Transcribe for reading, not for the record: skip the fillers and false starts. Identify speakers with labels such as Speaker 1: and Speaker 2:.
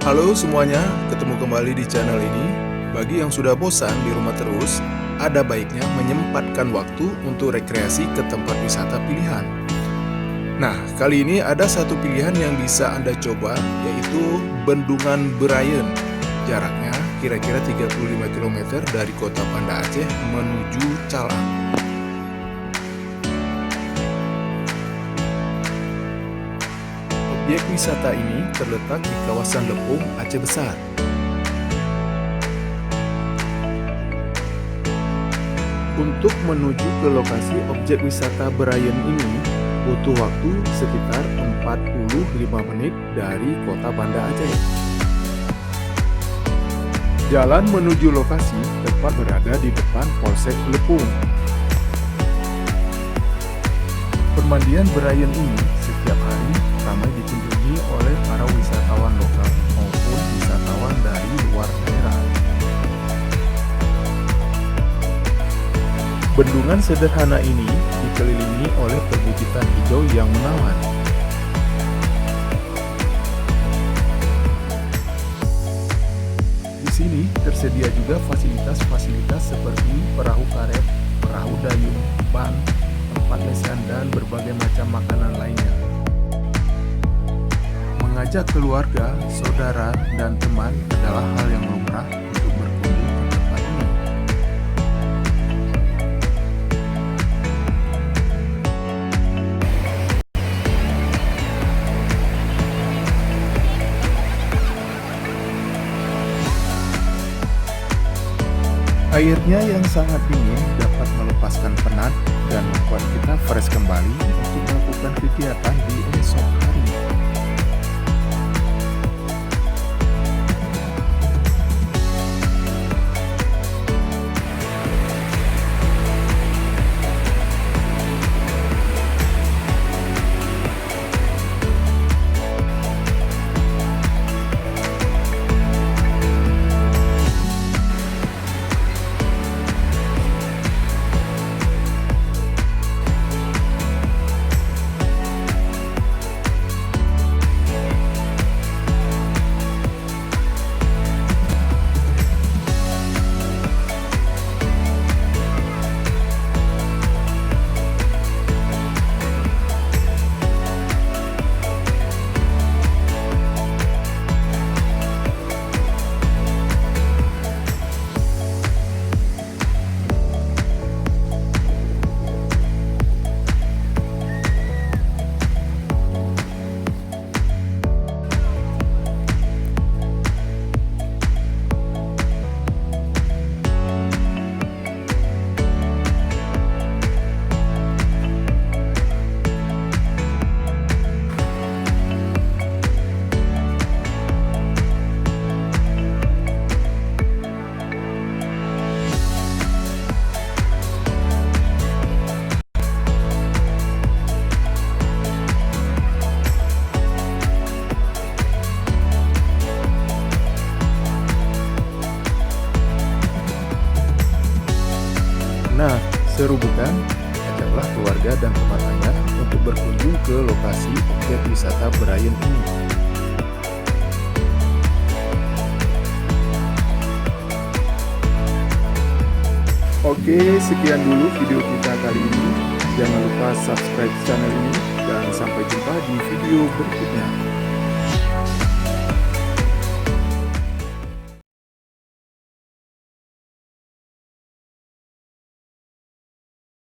Speaker 1: Halo semuanya, ketemu kembali di channel ini. Bagi yang sudah bosan di rumah terus, ada baiknya menyempatkan waktu untuk rekreasi ke tempat wisata pilihan. Nah, kali ini ada satu pilihan yang bisa Anda coba, yaitu Bendungan Berayen. Jaraknya kira-kira 35 km dari kota Banda Aceh menuju Calang. Objek wisata ini terletak di kawasan Lepung, Aceh Besar. Untuk menuju ke lokasi objek wisata Berayen ini, butuh waktu sekitar 45 menit dari kota Banda Aceh. Jalan menuju lokasi tepat berada di depan Polsek Lepung. Permandian Berayen ini setiap hari ramai dikunjungi oleh para wisatawan lokal maupun wisatawan dari luar daerah. Bendungan sederhana ini dikelilingi oleh perbukitan hijau yang menawan. Di sini tersedia juga fasilitas-fasilitas seperti perahu karet, perahu dayung, ban, tempat lesehan dan berbagai macam makanan lainnya. Mengajak keluarga, saudara, dan teman adalah hal yang lumrah untuk berkunjung ke tempat ini. Airnya yang sangat dingin dapat melepaskan penat dan membuat kita fresh kembali untuk melakukan kegiatan di esok hari. Nah, seru bukan? Ajaklah keluarga dan teman Anda untuk berkunjung ke lokasi objek wisata Berayen ini. Oke, sekian dulu video kita kali ini. Jangan lupa subscribe channel ini dan sampai jumpa di video berikutnya.